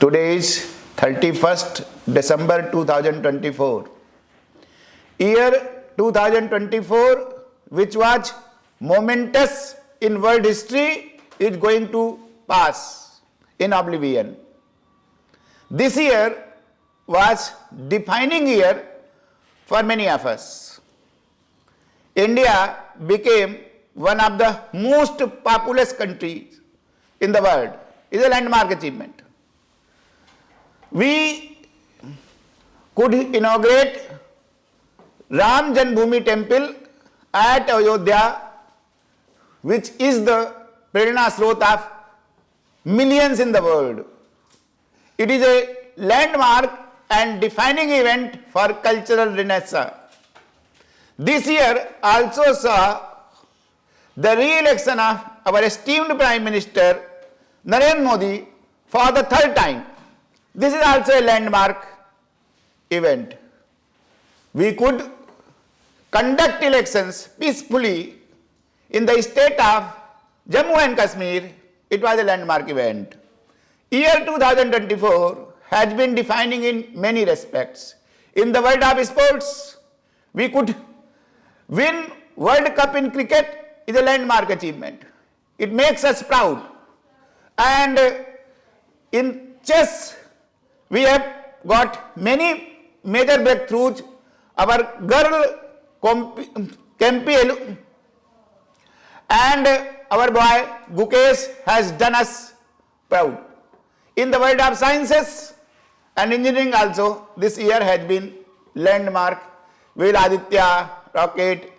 Today is 31st December 2024. Year 2024, which was momentous in world history, is going to pass in oblivion. This year was defining year for many of us. India became one of the most populous countries in the world. It is a landmark achievement. We could inaugurate Ram Janmabhoomi temple at Ayodhya, which is the Prerna Srot of millions in the world. It is a landmark and defining event for cultural renaissance. This year also saw the re-election of our esteemed Prime Minister Narendra Modi for the third time. This is also a landmark event. We could conduct elections peacefully in the state of Jammu and Kashmir. It was a landmark event. Year 2024 has been defining in many respects. In the world of sports, we could win World Cup in cricket. Is a landmark achievement. It makes us proud. And in chess, we have got many major breakthroughs. Our girl Kempi and our boy Gukesh has done us proud. In the world of sciences and engineering also, this year has been landmark. Will Aditya rocket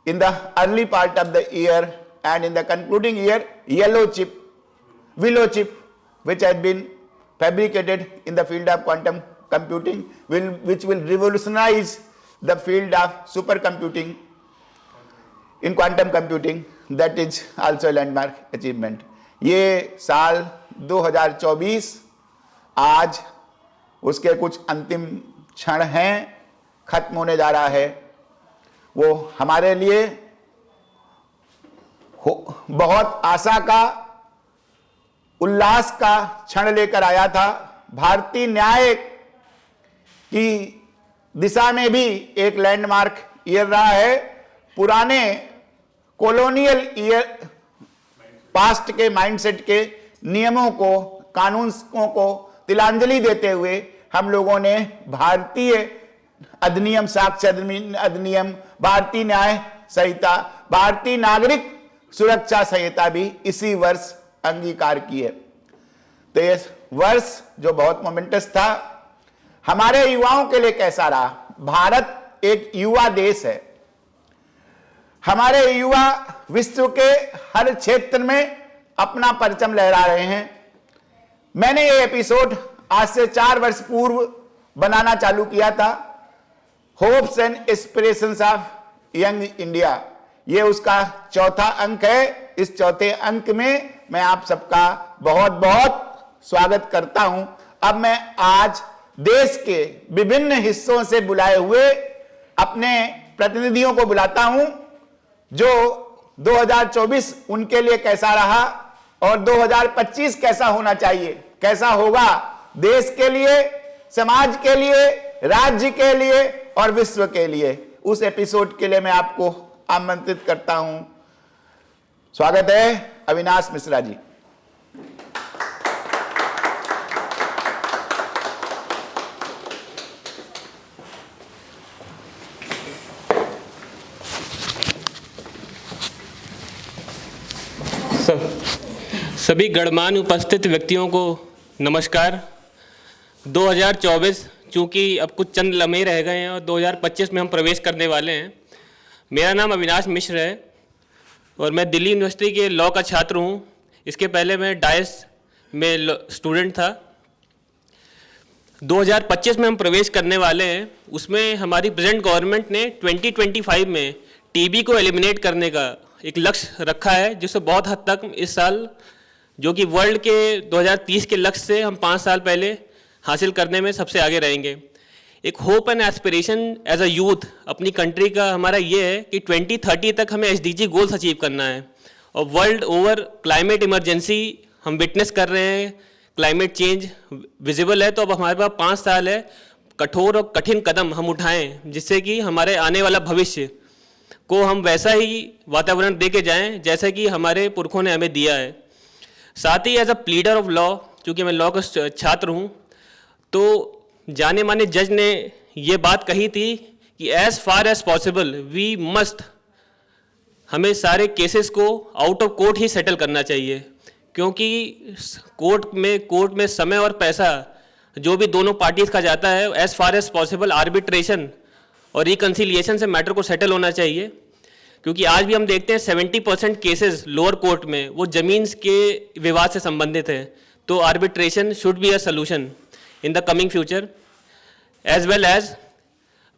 in the early part of the year, and in the concluding year, willow chip, which has been fabricated in the field of quantum computing, which will revolutionize the field of supercomputing in quantum computing. That is also a landmark achievement. ये साल 2024 आज उसके कुछ अंतिम क्षण हैं, खत्म होने जा रहा है. वो हमारे लिए बहुत आशा का, उल्लास का क्षण लेकर आया था. भारतीय न्याय की दिशा में भी एक लैंडमार्क ईयर रहा है. पुराने कॉलोनियल ईयर पास्ट के माइंडसेट के नियमों को, कानूनों को तिलांजलि देते हुए हम लोगों ने भारतीय अधिनियम, साक्ष्य अधिनियम, भारतीय न्याय संहिता, भारतीय नागरिक सुरक्षा संहिता भी इसी वर्ष अंगीकार की है. तो ये वर्ष जो बहुत मोमेंटस था, हमारे युवाओं के लिए कैसा रहा? भारत एक युवा देश है. हमारे युवा विश्व के हर क्षेत्र में अपना परचम लहरा रहे हैं. मैंने ये एपिसोड आज से 4 वर्ष पूर्व बनाना चालू किया था, hopes and aspirations of young India. ये उसका चौथा अंक है. इस चौथे अंक में मैं आप सबका बहुत बहुत स्वागत करता हूं. अब मैं आज देश के विभिन्न हिस्सों से बुलाए हुए अपने प्रतिनिधियों को बुलाता हूं, जो 2024 उनके लिए कैसा रहा और 2025 कैसा होना चाहिए, कैसा होगा देश के लिए, समाज के लिए, राज्य के लिए और विश्व के लिए. उस एपिसोड के लिए मैं आपको आमंत्रित करता हूं. स्वागत है अविनाश मिश्रा जी. सभी गणमान्य उपस्थित व्यक्तियों को नमस्कार. 2024 चूँकि अब कुछ चंद लम्हे रह गए हैं और 2025 में हम प्रवेश करने वाले हैं. मेरा नाम अविनाश मिश्र है और मैं दिल्ली यूनिवर्सिटी के लॉ का छात्र हूँ. इसके पहले मैं डाइस में स्टूडेंट था. 2025 में हम प्रवेश करने वाले हैं. उसमें हमारी प्रेजेंट गवर्नमेंट ने 2025 में टीबी को एलिमिनेट करने का एक लक्ष्य रखा है, जिससे बहुत हद तक इस साल, जो कि वर्ल्ड के 2030 के लक्ष्य से हम 5 साल पहले हासिल करने में सबसे आगे रहेंगे. एक hope and aspiration as a youth अपनी कंट्री का हमारा ये है कि 2030 तक हमें SDG गोल्स अचीव करना है. और वर्ल्ड ओवर क्लाइमेट इमरजेंसी हम विटनेस कर रहे हैं. क्लाइमेट चेंज विजिबल है, तो अब हमारे पास 5 साल है कठोर और कठिन कदम हम उठाएं, जिससे कि हमारे आने वाला भविष्य को हम वैसा ही वातावरण दे के जाएँ जैसा कि हमारे पुरखों ने हमें दिया है। साथ ही as a pleader of law, चूँकि मैं लॉ का छात्र हूँ, तो जाने माने जज ने ये बात कही थी कि as far as possible we must, हमें सारे केसेस को आउट ऑफ कोर्ट ही सेटल करना चाहिए, क्योंकि कोर्ट में समय और पैसा जो भी दोनों पार्टीज का जाता है, as far as possible arbitration और रिकन्सिलिएशन से मैटर को सेटल होना चाहिए। क्योंकि आज भी हम देखते हैं 70% केसेस लोअर कोर्ट में वो जमीन के विवाद से संबंधित है। तो arbitration should be a solution in the coming future, as well as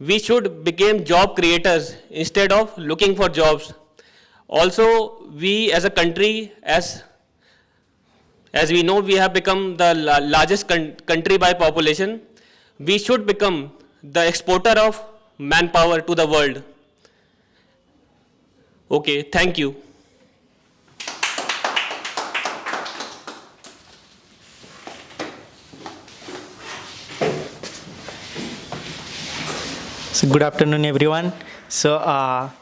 we should become job creators instead of looking for jobs. Also, we as a country, as we know, we have become the largest country by population. We should become the exporter of manpower to the world. Okay, thank you. So good afternoon, everyone. So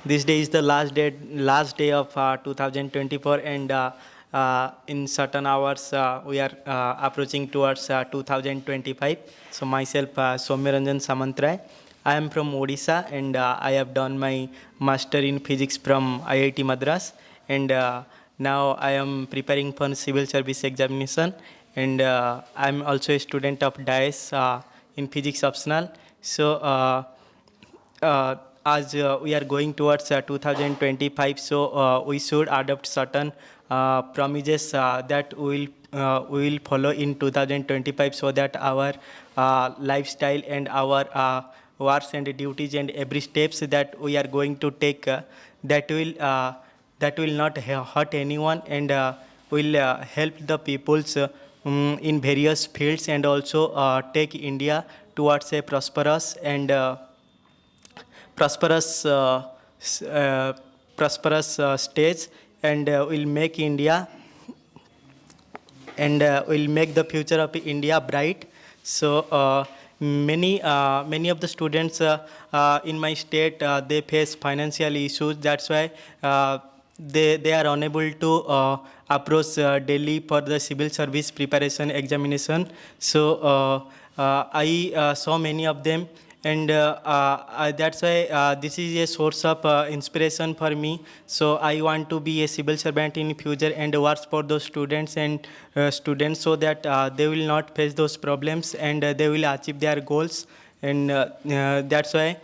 this day is the last day of 2024, and in certain hours we are approaching towards 2025. So myself, Soumyaranjan Samantray, I am from Odisha, and I have done my master in physics from IIT Madras, and now I am preparing for civil service examination, and I am also a student of DIAS in physics optional. So as we are going towards 2025, so we should adopt certain promises that we will follow in 2025, so that our lifestyle and our works and duties and every steps that we are going to take that will not hurt anyone, and will help the peoples in various fields, and also take India towards a prosperous and prosperous stage, and will make India and will make the future of India bright. So many of the students in my state, they face financial issues. That's why they are unable to approach Delhi for the civil service preparation examination. So I saw many of them, and that's why this is a source of inspiration for me. So I want to be a civil servant in future and work for those students so that they will not face those problems, and they will achieve their goals. And that's why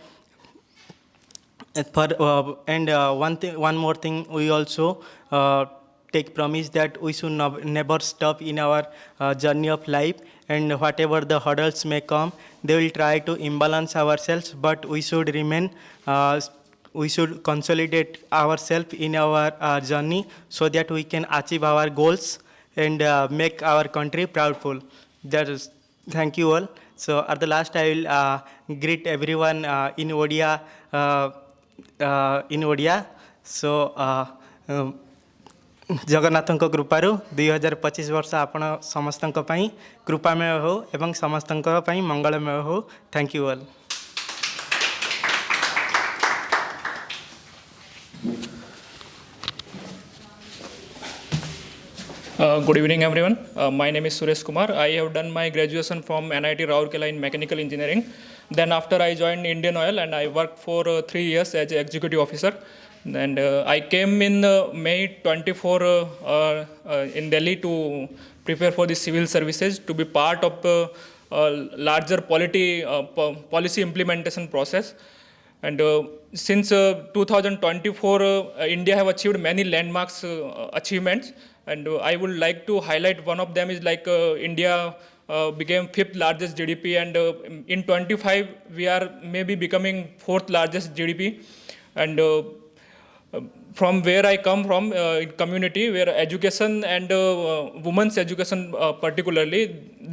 one more thing, we also take promise that we should never stop in our journey of life, and whatever the hurdles may come, they will try to imbalance ourselves, but we should remain, we should consolidate ourselves in our journey, so that we can achieve our goals and make our country proudful. That is, thank you all. So at the last, I will greet everyone in Odia. So जगन्नाथଙ୍କ कृपाରୁ 2025 वर्ष आपण समस्तଙ୍କ ପାଇଁ कृपामय हो एवं समस्तଙ୍କ ପାଇଁ मंगलमय हो। Thank you all. Good evening, everyone. My name is Suresh Kumar. I have done my graduation from NIT Rourkela in mechanical engineering. Then after I joined Indian Oil, and I worked for 3 years as an executive officer. And I came in May 24 in Delhi to prepare for the civil services, to be part of larger policy implementation process. And since 2024, India have achieved many landmarks achievements, and I would like to highlight one of them is like India became 5th largest GDP, and in 25 we are maybe becoming 4th largest GDP. And from where I come from, community where education and women's education particularly,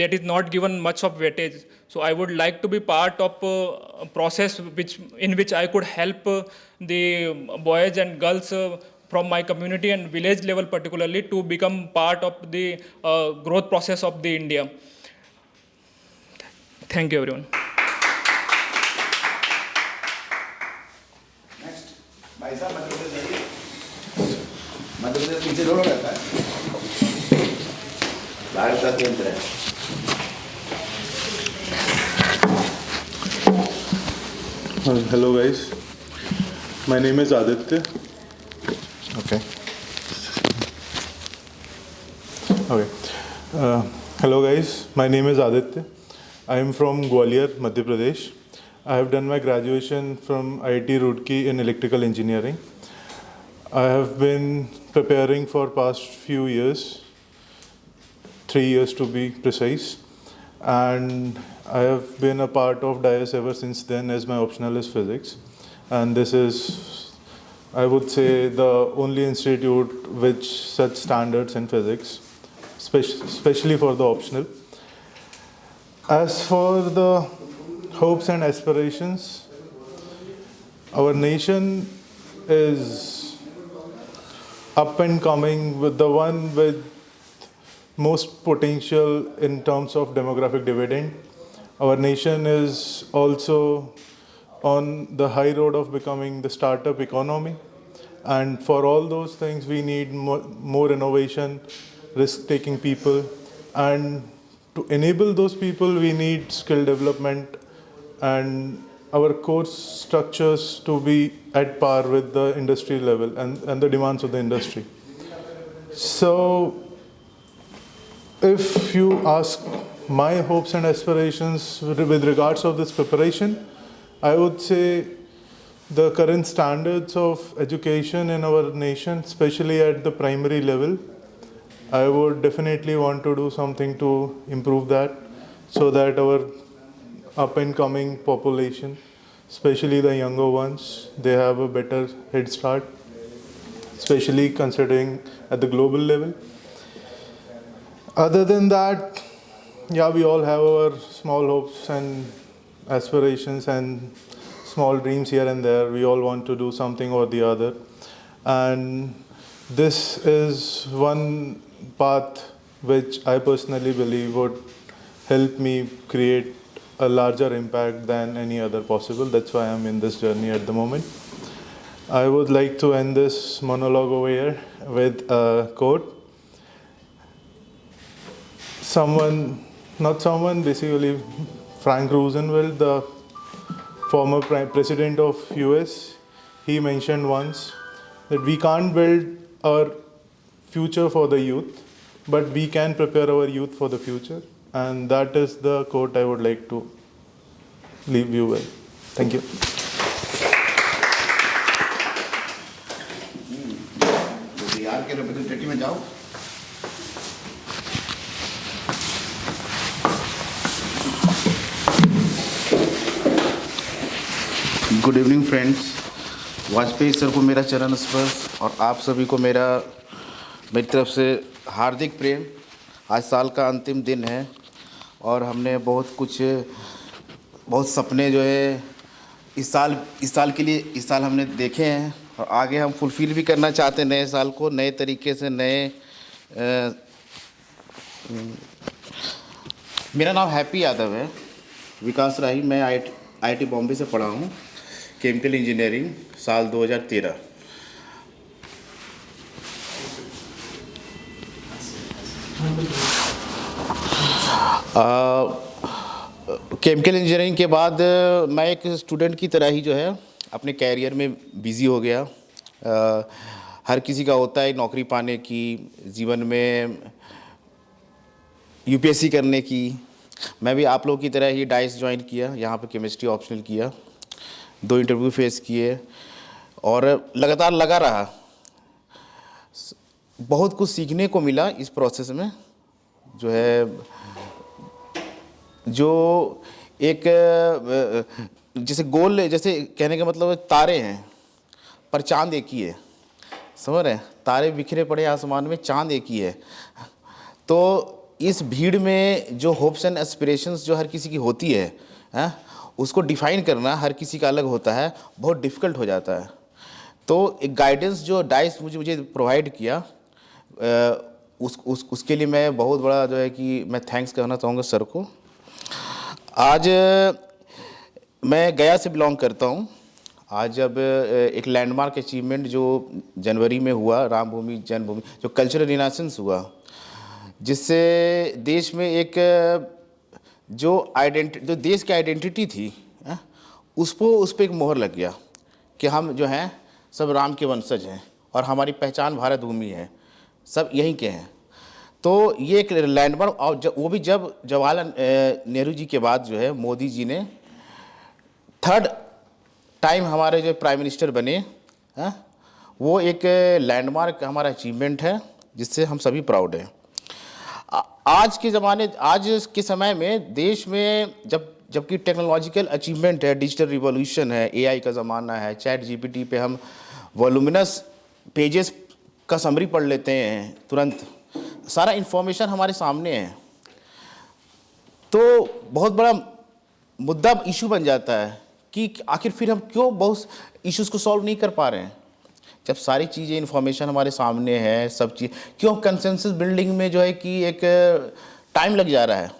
that is not given much of weightage. So I would like to be part of a process in which I could help the boys and girls from my community and village level particularly to become part of the growth process of the India. Thank you everyone. भाई साहब मध्य प्रदेश जाइए। मध्य प्रदेश पीछे थोड़ा रहता है, भारत का केंद्र है। Hello guys, my name is Aditya. Okay. Hello guys, my name is Aditya. I am from Gwalior, Madhya Pradesh. I have done my graduation from IIT Roorkee in electrical engineering. I have been preparing for past few years, 3 years to be precise, and I have been a part of DIAS ever since then, as my optional is physics, and this is, I would say, the only institute with such standards in physics, especially for the optional. As for the hopes and aspirations, our nation is up and coming, with the one with most potential in terms of demographic dividend. Our nation is also on the high road of becoming the startup economy, and for all those things we need more innovation, risk-taking people, and to enable those people we need skill development and our course structures to be at par with the industry level and the demands of the industry. So if you ask my hopes and aspirations with regards of this preparation, I would say the current standards of education in our nation, especially at the primary level, I would definitely want to do something to improve that, so that our up and coming population, especially the younger ones, they have a better head start, especially considering at the global level. Other than that, yeah, we all have our small hopes and aspirations and small dreams here and there. We all want to do something or the other. And this is one path which I personally believe would help me create a larger impact than any other possible. That's why I'm in this journey at the moment. I would like to end this monologue over here with a quote. Basically Frank Roosevelt, the former president of US, he mentioned once that we can't build our future for the youth, but we can prepare our youth for the future. And that is the quote I would like to leave you with. Thank you. Bihar के representative में जाओ। Good evening friends, Vajpayee sir को मेरा चरण स्पर्श और आप सभी को मेरी तरफ से हार्दिक प्रेम। आज साल का अंतिम दिन है और हमने बहुत सपने जो है इस साल हमने देखे हैं और आगे हम फुलफ़िल भी करना चाहते हैं नए साल को नए तरीके से। मेरा नाम हैप्पी यादव है, विकास राही। मैं IIT बॉम्बे से पढ़ा हूँ, केमिकल इंजीनियरिंग, साल 2013। केमिकल इंजीनियरिंग के बाद मैं एक स्टूडेंट की तरह ही जो है अपने कैरियर में बिज़ी हो गया। हर किसी का होता है नौकरी पाने की, जीवन में UPSC करने की। मैं भी आप लोगों की तरह ही डाइस ज्वाइन किया, यहाँ पे केमिस्ट्री ऑप्शनल किया, 2 इंटरव्यू फेस किए और लगातार लगा रहा। बहुत कुछ सीखने को मिला इस प्रोसेस में, जो एक जैसे गोल, जैसे कहने का मतलब तारे हैं पर चांद एक ही है, समझ रहे हैं? तारे बिखरे पड़े आसमान में, चांद एक ही है। तो इस भीड़ में जो होप्स एंड एस्पिरेशंस जो हर किसी की होती है, उसको डिफ़ाइन करना हर किसी का अलग होता है, बहुत डिफ़िकल्ट हो जाता है। तो एक गाइडेंस जो डाइस मुझे प्रोवाइड किया, उसके लिए मैं बहुत बड़ा जो है कि मैं थैंक्स करना चाहूँगा सर को। आज मैं गया से बिलोंग करता हूँ। आज जब एक लैंडमार्क अचीवमेंट जो जनवरी में हुआ, राम भूमि जन्मभूमि, जो कल्चरल रिनासेंस हुआ, जिससे देश में एक जो देश की आइडेंटिटी थी, उस पर एक मोहर लग गया कि हम जो हैं सब राम के वंशज हैं और हमारी पहचान भारत भूमि है, सब यहीं के हैं। तो ये एक लैंडमार्क, और वो भी जब जवाहरलाल नेहरू जी के बाद जो है मोदी जी ने थर्ड टाइम हमारे जो प्राइम मिनिस्टर बने, वो एक लैंडमार्क हमारा अचीवमेंट है जिससे हम सभी प्राउड हैं। आज के समय में देश में जबकि टेक्नोलॉजिकल अचीवमेंट है, डिजिटल रिवॉल्यूशन है, एआई का ज़माना है, चैट जीपीटी पे हम वॉल्यूमिनस पेजेस का समरी पढ़ लेते हैं, तुरंत सारा इन्फॉर्मेशन हमारे सामने है। तो बहुत बड़ा मुद्दा इशू बन जाता है कि आखिर फिर हम क्यों बहुत इश्यूज़ को सॉल्व नहीं कर पा रहे हैं, जब सारी चीज़ें इन्फॉर्मेशन हमारे सामने है, सब चीज़ क्यों कंसेंसस बिल्डिंग में जो है कि एक टाइम लग जा रहा है।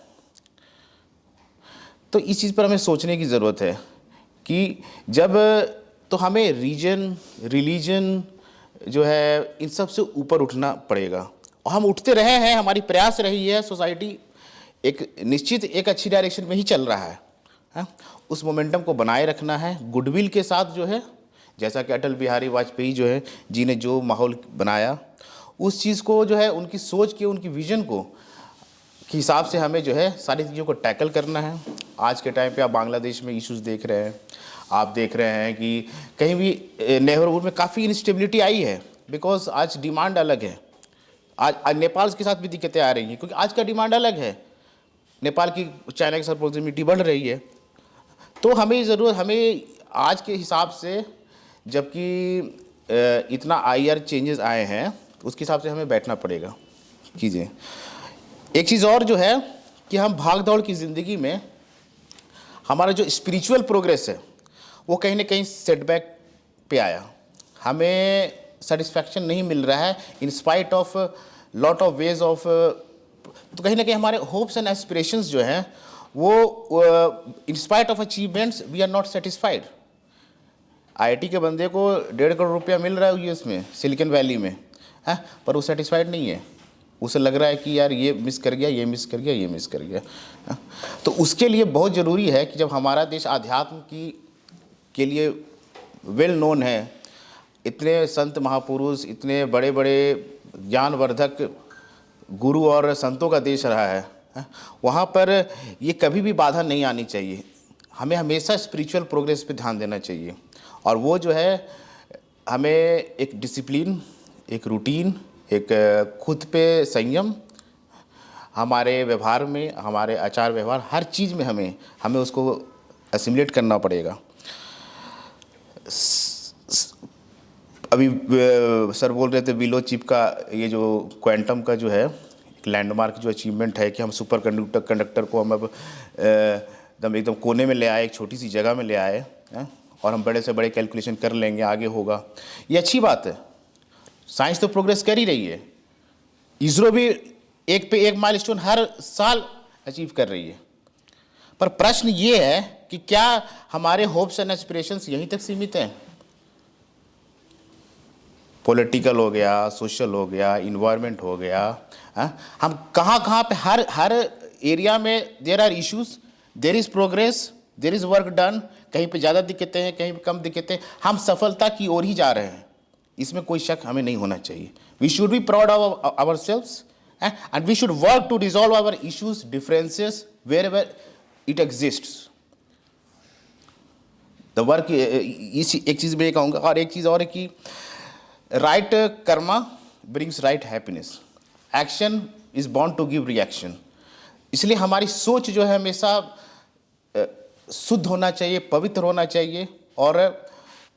तो इस चीज़ पर हमें सोचने की ज़रूरत है कि जब तो हमें रीजन रिलीजन जो है इन सब से ऊपर उठना पड़ेगा, और हम उठते रहे हैं, हमारी प्रयास रही है, सोसाइटी एक निश्चित एक अच्छी डायरेक्शन में ही चल रहा है। उस मोमेंटम को बनाए रखना है गुडविल के साथ, जो है जैसा कि अटल बिहारी वाजपेयी जो है जी ने जो माहौल बनाया, उस चीज़ को जो है उनकी सोच के, उनकी विजन को के हिसाब से हमें जो है सारी चीज़ों को टैकल करना है। आज के टाइम पे आप बांग्लादेश में इश्यूज देख रहे हैं, आप देख रहे हैं कि कहीं भी नेहरू में काफ़ी इंस्टेबिलिटी आई है, बिकॉज आज डिमांड अलग है। आज नेपाल के साथ भी दिक्कतें आ रही हैं क्योंकि आज का डिमांड अलग है, नेपाल की चाइना के साथ प्रॉक्सिमिटी बढ़ रही है। तो हमें आज के हिसाब से, जबकि इतना आईआर चेंजेस आए हैं, उसके हिसाब से हमें बैठना पड़ेगा चीज़ें। एक चीज़ और जो है कि हम भाग दौड़ की ज़िंदगी में हमारा जो स्पिरिचुअल प्रोग्रेस है वो कहीं ना कहीं सेटबैक पे आया, हमें सेटिस्फैक्शन नहीं मिल रहा है इन spite of lot of ways of. तो कहीं ना कहीं हमारे होप्स एंड एस्पिरेशंस जो हैं वो in spite of achievements we are not satisfied. IIT के बंदे को 1.5 करोड़ रुपया मिल रहा है यूएस में, सिलिकॉन वैली में, है, पर वो सेटिस्फाइड नहीं है। उसे लग रहा है कि यार ये मिस कर गया, ये मिस कर गया, ये मिस कर गया। तो उसके लिए बहुत ज़रूरी है कि जब हमारा देश आध्यात्म के लिए वेल नोन है, इतने संत महापुरुष, इतने बड़े बड़े ज्ञानवर्धक गुरु और संतों का देश रहा है, वहाँ पर ये कभी भी बाधा नहीं आनी चाहिए। हमें हमेशा स्पिरिचुअल प्रोग्रेस पे ध्यान देना चाहिए, और वो जो है हमें एक डिसिप्लिन, एक रूटीन, एक खुद पे संयम, हमारे व्यवहार में, हमारे आचार व्यवहार, हर चीज़ में हमें उसको असिमुलेट करना पड़ेगा। अभी सर बोल रहे थे बिलो चिप का, ये जो क्वांटम का जो है एक लैंडमार्क जो अचीवमेंट है कि हम सुपर कंडक्टर को हम अब एकदम कोने में ले आए, एक छोटी सी जगह में ले आए, और हम बड़े से बड़े कैलकुलेशन कर लेंगे, आगे होगा। ये अच्छी बात है, साइंस तो प्रोग्रेस कर ही रही है। इसरो भी एक पे एक माइलस्टोन हर साल अचीव कर रही है, पर प्रश्न ये है कि क्या हमारे होप्स एंड एस्पिरेशंस यहीं तक सीमित हैं? पॉलिटिकल हो गया, सोशल हो गया, इन्वायरमेंट हो गया, हम कहाँ पे हर एरिया में there are issues, there is progress, there is work done. कहीं पे ज़्यादा दिक्कतें हैं, कहीं पे कम दिक्कतें, हम सफलता की ओर ही जा रहे हैं, इसमें कोई शक हमें नहीं होना चाहिए। We should be proud of ourselves and we should work to resolve our issues, differences wherever it exists. The work, इस एक चीज़ मैं कहूँगा। और एक चीज़ और है कि right karma brings right happiness, action is born to give reaction. इसलिए हमारी सोच जो है हमेशा शुद्ध होना चाहिए, पवित्र होना चाहिए, और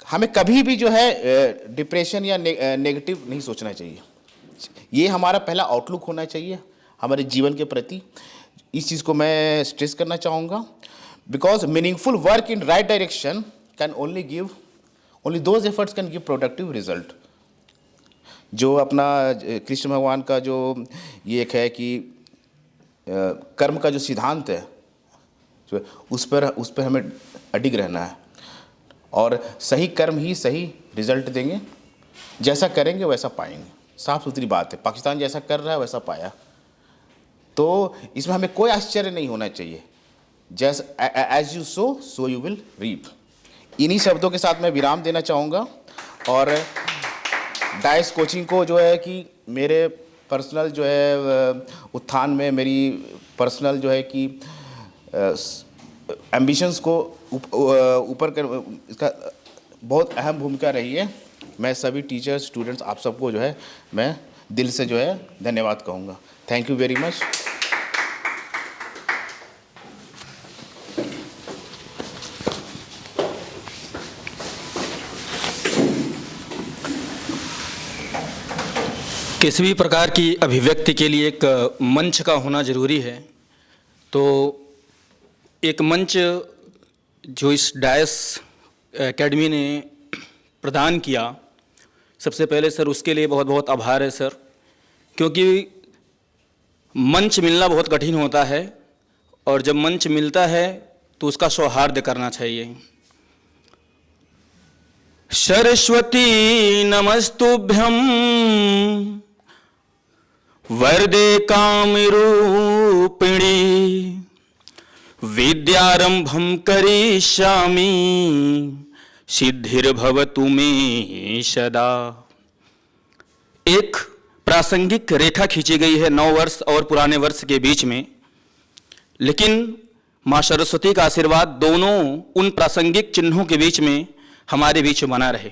हमें कभी भी जो है डिप्रेशन या नेगेटिव नहीं सोचना चाहिए। ये हमारा पहला आउटलुक होना चाहिए हमारे जीवन के प्रति। इस चीज़ को मैं स्ट्रेस करना चाहूँगा, because meaningful work in right direction can only give only those efforts can give productive result. जो अपना कृष्ण भगवान का जो ये एक है कि कर्म का जो सिद्धांत है, जो उस पर हमें अडिग रहना है, और सही कर्म ही सही रिजल्ट देंगे। जैसा करेंगे वैसा पाएंगे, साफ सुथरी बात है। पाकिस्तान जैसा कर रहा है वैसा पाया, तो इसमें हमें कोई आश्चर्य नहीं होना चाहिए। जैसा as you sow so you will reap. इन्हीं शब्दों के साथ मैं विराम देना चाहूँगा, और डाइस कोचिंग को जो है कि मेरे पर्सनल जो है उत्थान में मेरी पर्सनल जो है कि एम्बिशंस को ऊपर कर, इसका बहुत अहम भूमिका रही है। मैं सभी टीचर्स, स्टूडेंट्स, आप सबको जो है मैं दिल से जो है धन्यवाद कहूँगा। Thank you very much. किसी भी प्रकार की अभिव्यक्ति के लिए एक मंच का होना ज़रूरी है। तो एक मंच जो इस डायस एकेडमी ने प्रदान किया, सबसे पहले सर उसके लिए बहुत बहुत आभार है सर, क्योंकि मंच मिलना बहुत कठिन होता है, और जब मंच मिलता है तो उसका सौहार्द करना चाहिए। सरस्वती नमस्तुभ्यं वरदे कामरूपिणी विद्यारंभं करिष्यामि सिद्धिर्भवतु मे सदा। एक प्रासंगिक रेखा खींची गई है 9 वर्ष और पुराने वर्ष के बीच में, लेकिन माँ सरस्वती का आशीर्वाद दोनों उन प्रासंगिक चिन्हों के बीच में हमारे बीच बना रहे।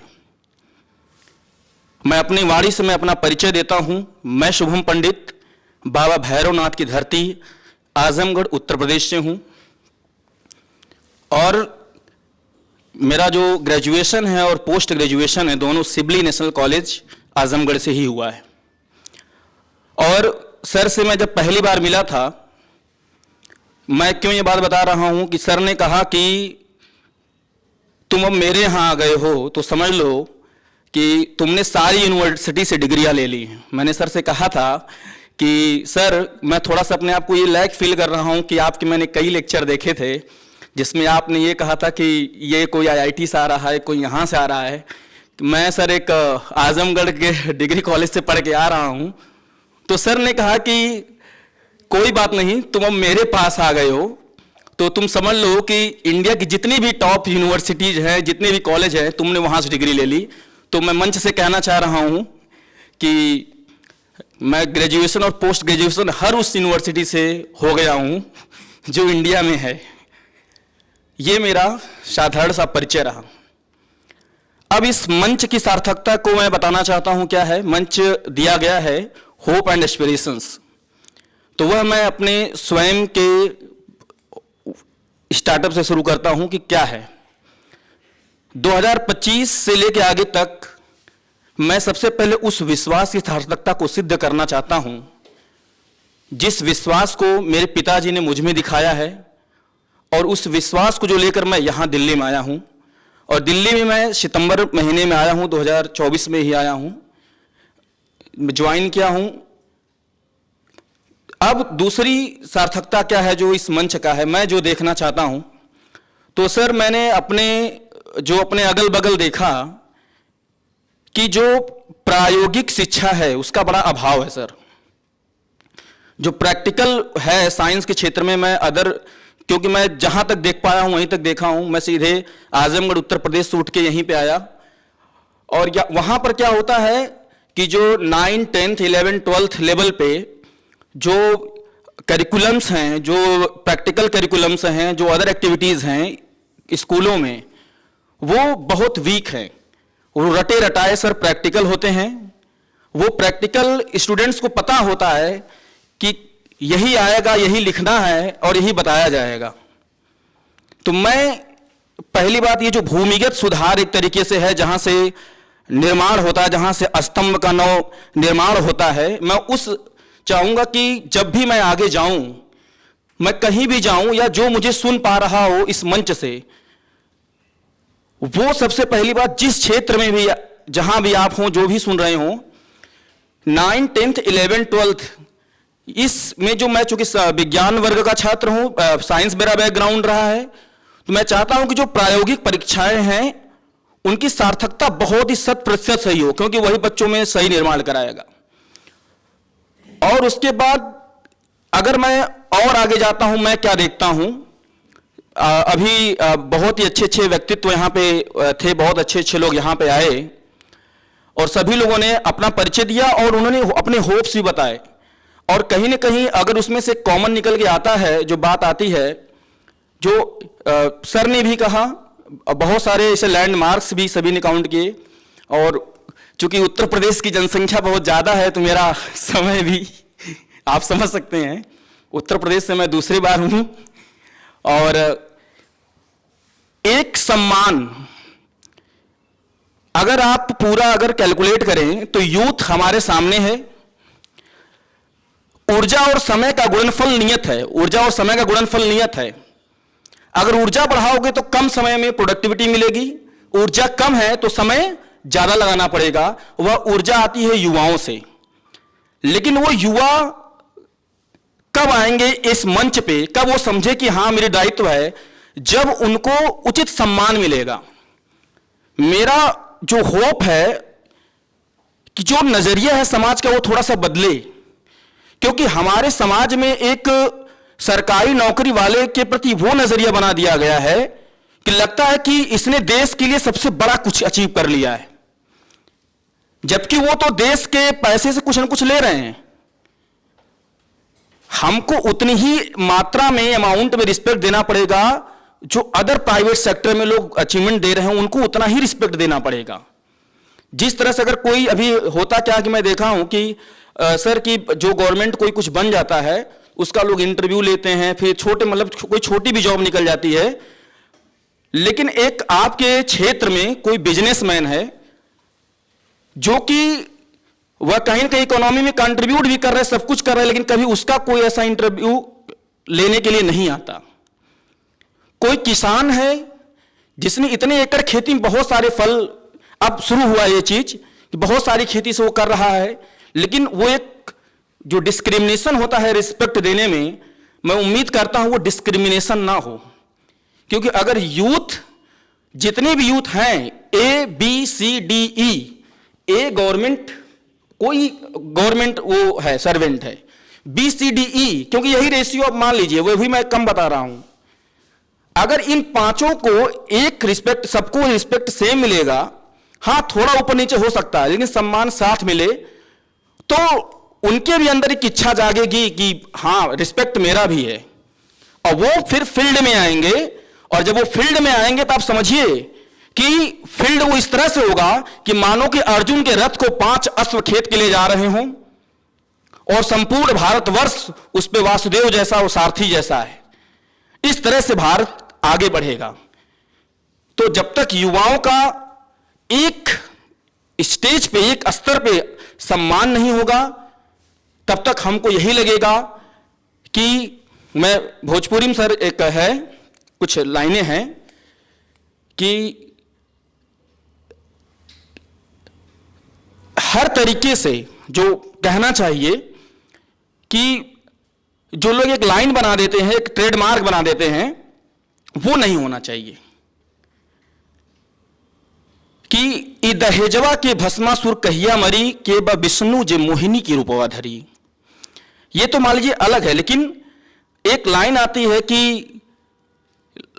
मैं अपनी वाणी से मैं अपना परिचय देता हूं। मैं शुभम पंडित बाबा भैरवनाथ की धरती आजमगढ़ उत्तर प्रदेश से हूं, और मेरा जो ग्रेजुएशन है और पोस्ट ग्रेजुएशन है दोनों सिबली नेशनल कॉलेज आजमगढ़ से ही हुआ है। और सर से मैं जब पहली बार मिला था, मैं क्यों ये बात बता रहा हूं कि सर ने कहा कि तुम अब मेरे यहाँ आ गए हो तो समझ लो कि तुमने सारी यूनिवर्सिटी से डिग्रियां ले ली हैं। मैंने सर से कहा था कि सर मैं थोड़ा सा अपने आप को ये लैक फील कर रहा हूँ कि आपके मैंने कई लेक्चर देखे थे जिसमें आपने ये कहा था कि ये कोई IIT से आ रहा है, कोई यहाँ से आ रहा है। मैं सर एक आजमगढ़ के डिग्री कॉलेज से पढ़ के आ रहा हूँ। तो सर ने कहा कि कोई बात नहीं, तुम अब मेरे पास आ गए हो तो तुम समझ लो कि इंडिया की जितनी भी टॉप यूनिवर्सिटीज़ हैं, जितने भी कॉलेज हैं, तुमने वहाँ से डिग्री ले ली। तो मैं मंच से कहना चाह रहा हूँ कि मैं ग्रेजुएशन और पोस्ट ग्रेजुएशन हर उस यूनिवर्सिटी से हो गया हूँ जो इंडिया में है। ये मेरा साधारण सा परिचय रहा। अब इस मंच की सार्थकता को मैं बताना चाहता हूँ। क्या है मंच दिया गया है? Hope and aspirations. तो वह मैं अपने स्वयं के स्टार्टअप से शुरू करता हूँ कि क्या है। 2025 से लेकर आगे तक मैं सबसे पहले उस विश्वास की सार्थकता को सिद्ध करना चाहता हूँ जिस विश्वास को मेरे पिताजी ने मुझ में दिखाया है, और उस विश्वास को जो लेकर मैं यहाँ दिल्ली में आया हूँ। और दिल्ली में मैं सितंबर महीने में आया हूँ, 2024 में ही आया हूँ, ज्वाइन किया हूँ। अब दूसरी सार्थकता क्या है जो इस मंच का है, मैं जो देखना चाहता हूँ। तो सर मैंने अपने अगल बगल देखा कि जो प्रायोगिक शिक्षा है उसका बड़ा अभाव है सर। जो प्रैक्टिकल है साइंस के क्षेत्र में, मैं क्योंकि मैं जहां तक देख पाया हूं वहीं तक देखा हूं। मैं सीधे आजमगढ़ उत्तर प्रदेश से उठ के यहीं पे आया, और वहां पर क्या होता है कि जो 9, 10, 11, 12 लेवल पे जो करिकुलम्स हैं, जो प्रैक्टिकल करिकुलम्स हैं, जो अदर एक्टिविटीज़ हैं स्कूलों में, वो बहुत वीक हैं। वो रटे रटाए सर प्रैक्टिकल होते हैं। वो प्रैक्टिकल स्टूडेंट्स को पता होता है कि यही आएगा, यही लिखना है और यही बताया जाएगा। तो मैं पहली बात, ये जो भूमिगत सुधार एक तरीके से है जहां से निर्माण होता है, जहां से स्तंभ का नव निर्माण होता है, मैं उस चाहूंगा कि जब भी मैं आगे जाऊं, मैं कहीं भी जाऊं, या जो मुझे सुन पा रहा हो इस मंच से, वो सबसे पहली बात, जिस क्षेत्र में भी जहां भी आप हों, जो भी सुन रहे हों, 9, 10th, 11th, 12th इसमें जो मैं चूंकि विज्ञान वर्ग का छात्र हूं, साइंस मेरा बैकग्राउंड रहा है, तो मैं चाहता हूं कि जो प्रायोगिक परीक्षाएं हैं उनकी सार्थकता बहुत ही 100% सही हो, क्योंकि वही बच्चों में सही निर्माण कराएगा। और उसके बाद अगर मैं और आगे जाता हूं, मैं क्या देखता हूं, अभी बहुत ही अच्छे अच्छे व्यक्तित्व यहां पे थे, बहुत अच्छे अच्छे लोग यहां पे आए और सभी लोगों ने अपना परिचय दिया और उन्होंने अपने होप्स भी बताए। और कहीं ना कहीं अगर उसमें से कॉमन निकल के आता है, जो बात आती है, जो सर ने भी कहा, बहुत सारे ऐसे लैंडमार्क्स भी सभी ने काउंट किए। और चूंकि उत्तर प्रदेश की जनसंख्या बहुत ज़्यादा है तो मेरा समय भी आप समझ सकते हैं, उत्तर प्रदेश से मैं दूसरी बार हूं। और एक सम्मान अगर आप पूरा अगर कैलकुलेट करें तो यूथ हमारे सामने है। ऊर्जा और समय का गुणनफल नियत है, ऊर्जा और समय का गुणनफल नियत है। अगर ऊर्जा बढ़ाओगे तो कम समय में प्रोडक्टिविटी मिलेगी, ऊर्जा कम है तो समय ज्यादा लगाना पड़ेगा। वह ऊर्जा आती है युवाओं से, लेकिन वो युवा कब आएंगे इस मंच पे, कब वो समझे कि हां मेरी दायित्व है, जब उनको उचित सम्मान मिलेगा। मेरा जो होप है कि जो नजरिया है समाज का वो थोड़ा सा बदले, क्योंकि हमारे समाज में एक सरकारी नौकरी वाले के प्रति वो नजरिया बना दिया गया है कि लगता है कि इसने देश के लिए सबसे बड़ा कुछ अचीव कर लिया है, जबकि वो तो देश के पैसे से कुछ न कुछ ले रहे हैं। हमको उतनी ही मात्रा में, अमाउंट में रिस्पेक्ट देना पड़ेगा जो अदर प्राइवेट सेक्टर में लोग अचीवमेंट दे रहे हैं, उनको उतना ही रिस्पेक्ट देना पड़ेगा। जिस तरह से अगर कोई, अभी होता क्या कि मैं देखा हूं कि सर की जो गवर्नमेंट कोई कुछ बन जाता है उसका लोग इंटरव्यू लेते हैं, फिर छोटे मतलब कोई छोटी भी जॉब निकल जाती है, लेकिन एक आपके क्षेत्र में कोई बिजनेसमैन है जो कि वह कहीं ना कहीं इकोनॉमी में कंट्रीब्यूट भी कर रहा है, सब कुछ कर रहा है, लेकिन कभी उसका कोई ऐसा इंटरव्यू लेने के लिए नहीं आता। कोई किसान है जिसने इतने एकड़ खेती में बहुत सारे फल, अब शुरू हुआ ये चीज कि बहुत सारी खेती से वो कर रहा है, लेकिन वो एक जो डिस्क्रिमिनेशन होता है रिस्पेक्ट देने में, मैं उम्मीद करता हूं वो डिस्क्रिमिनेशन ना हो। क्योंकि अगर यूथ, जितने भी यूथ हैं, A B C D E, a government, कोई गवर्नमेंट वो है सर्वेंट है, बी सी डी ई, क्योंकि यही रेशियो आप मान लीजिए, वो भी मैं कम बता रहा हूं। अगर इन पांचों को एक रिस्पेक्ट, सबको रिस्पेक्ट सेम मिलेगा, हां थोड़ा ऊपर नीचे हो सकता है लेकिन सम्मान साथ मिले, तो उनके भी अंदर एक इच्छा जागेगी कि हां रिस्पेक्ट मेरा भी है, और वो फिर फील्ड में आएंगे। और जब वो फील्ड में आएंगे तो आप समझिए कि फील्ड वो इस तरह से होगा कि मानो कि अर्जुन के रथ को 5 अश्व खेत के लिए जा रहे हों और संपूर्ण भारतवर्ष उस पे वासुदेव जैसा, वो सारथी जैसा है। इस तरह से भारत आगे बढ़ेगा। तो जब तक युवाओं का एक स्टेज पे, एक स्तर पे सम्मान नहीं होगा, तब तक हमको यही लगेगा कि, मैं भोजपुरी में सर एक है, कुछ लाइनें हैं कि हर तरीके से जो कहना चाहिए कि जो लोग एक लाइन बना देते हैं, एक ट्रेडमार्क बना देते हैं, वो नहीं होना चाहिए कि ई दहेजवा के भस्मासुर कहिया मरी के ब विष्णु जे मोहिनी की रूपवा धरी। ये तो मान लीजिए अलग है, लेकिन एक लाइन आती है कि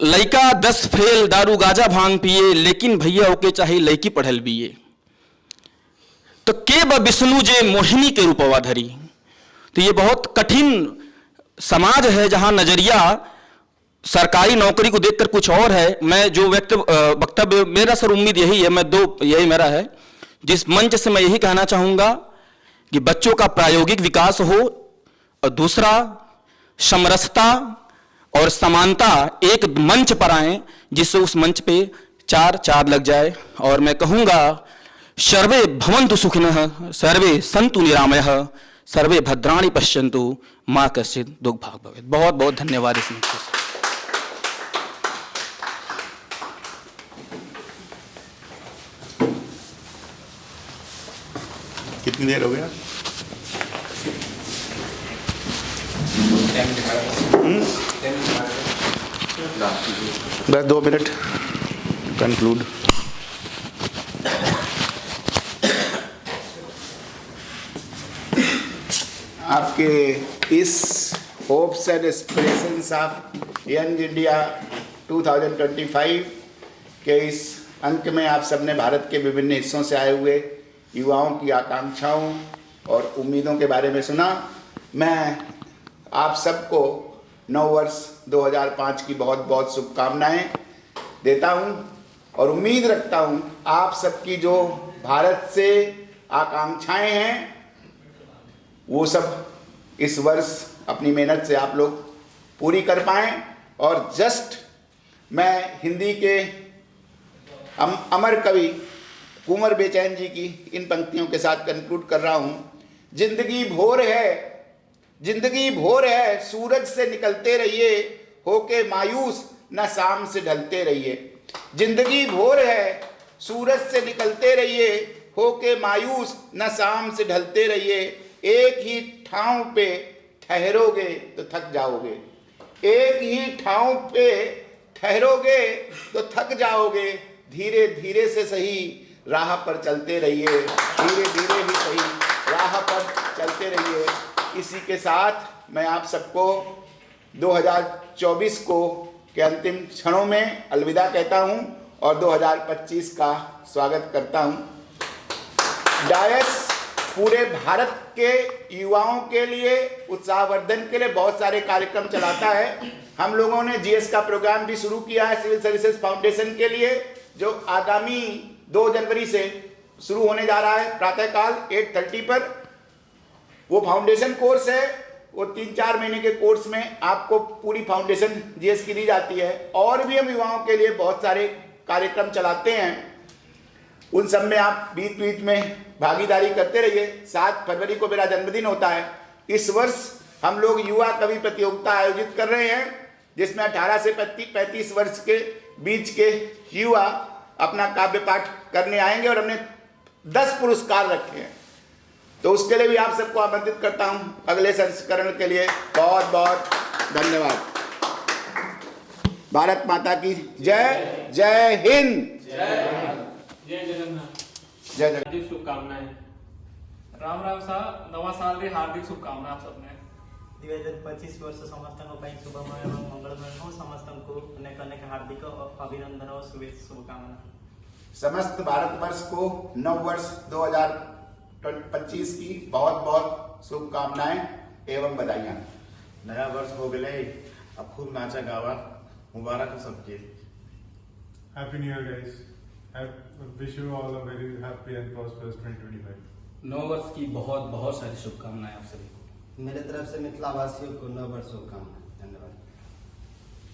लइका 10 फेल दारू गाजा भांग पिए, लेकिन भैया ओके चाहे लइकी पढ़ल बिए, तो के ब विष्णु जे मोहिनी के रूपवा धरी। तो ये बहुत कठिन समाज है जहां नजरिया सरकारी नौकरी को देखकर कुछ और है। मैं जो वक्तव्य मेरा सर उम्मीद यही है, यही मेरा है, जिस मंच से मैं यही कहना चाहूंगा कि बच्चों का प्रायोगिक विकास हो, और दूसरा समरसता और समानता एक मंच पर आए जिससे उस मंच पे 4 चांद लग जाए। और मैं कहूंगा सर्वे भवन्तु सुखिनः, सर्वे सन्तु निरामयः, सर्वे भद्राणि पश्यन्तु, मां कश्चित् दुर्भाग् भवेत्। बहुत बहुत धन्यवाद इस मंच से। कितनी देर हो गया? बस 2 मिनट कंक्लूड। आपके इस hopes and aspirations of young India 2025 के इस अंक में आप सबने भारत के विभिन्न हिस्सों से आए हुए युवाओं की आकांक्षाओं और उम्मीदों के बारे में सुना। मैं आप सबको नव वर्ष 2005 की बहुत बहुत शुभकामनाएं देता हूं और उम्मीद रखता हूं आप सबकी जो भारत से आकांक्षाएं हैं वो सब इस वर्ष अपनी मेहनत से आप लोग पूरी कर पाएं। और जस्ट मैं हिंदी के अमर कवि कुंवर बेचैन जी की इन पंक्तियों के साथ कंक्लूड कर रहा हूं। जिंदगी भोर है सूरज से निकलते रहिए, होके मायूस न शाम से ढलते रहिए। जिंदगी भोर है सूरज से निकलते रहिए, होके मायूस न शाम से ढलते रहिए। एक ही ठाव पे ठहरोगे तो थक जाओगे, एक ही ठाव पे ठहरोगे तो थक जाओगे। धीरे धीरे से सही राह पर चलते रहिए, धीरे धीरे ही सही राह पर चलते रहिए। इसी के साथ मैं आप सबको 2024 को के अंतिम क्षणों में अलविदा कहता हूं और 2025 का स्वागत करता हूं। डायस पूरे भारत के युवाओं के लिए उत्साहवर्धन के लिए बहुत सारे कार्यक्रम चलाता है। हम लोगों ने जीएस का प्रोग्राम भी शुरू किया है सिविल सर्विसेज फाउंडेशन के लिए, जो आगामी 2 जनवरी से शुरू होने जा रहा है प्रातःकाल 8:30 पर। वो फाउंडेशन कोर्स है, वो 3-4 महीने के कोर्स में आपको पूरी फाउंडेशन जीएस की दी जाती है। और भी हम युवाओं के लिए बहुत सारे कार्यक्रम चलाते हैं, उन सब में आप बीच में भागीदारी करते रहिए। 7 फरवरी को मेरा जन्मदिन होता है। इस वर्ष हम लोग युवा कवि प्रतियोगिता आयोजित कर रहे हैं, जिसमें 18 से 35 वर्ष के बीच के युवा अपना काव्य पाठ करने आएंगे और हमने 10 पुरस्कार रखे हैं। तो उसके लिए भी आप सबको आमंत्रित करता हूं अगले संस्करण के लिए। बहुत बहुत धन्यवाद। भारत माता की जय। जय हिंद। जय जगन्नाथ। जय जगन्नाथ। हार्दिक शुभकामनाएं। राम राम सा नवा साल री हार्दिक शुभकामना आप सबने। 2025 वर्ष ସମସ୍ତଙ୍କ ପାଇଁ ଶୁଭମୟ ଏବଂ ମଙ୍ଗଳମୟ ହଉ। ସମସ୍ତଙ୍କୁ ଅନେକ ଅନେକ ହାର୍ଦ୍ଦିକ ଅଭିନନ୍ଦନ ଓ शुभकामना। समस्त भारतवर्ष को नव वर्ष 2025 की बहुत बहुत शुभकामनाएं एवं बधाइयां। नया वर्ष हो गए, अब खूब नाचा गावा, मुबारक हो सबके। Happy New Year, guys. Wish you all a very happy and prosperous 2025. नव वर्ष की बहुत बहुत सारी शुभकामनाएं आप सभी को। मेरे तरफ से मिथिला वासियों को नव वर्ष शुभकामनाएं।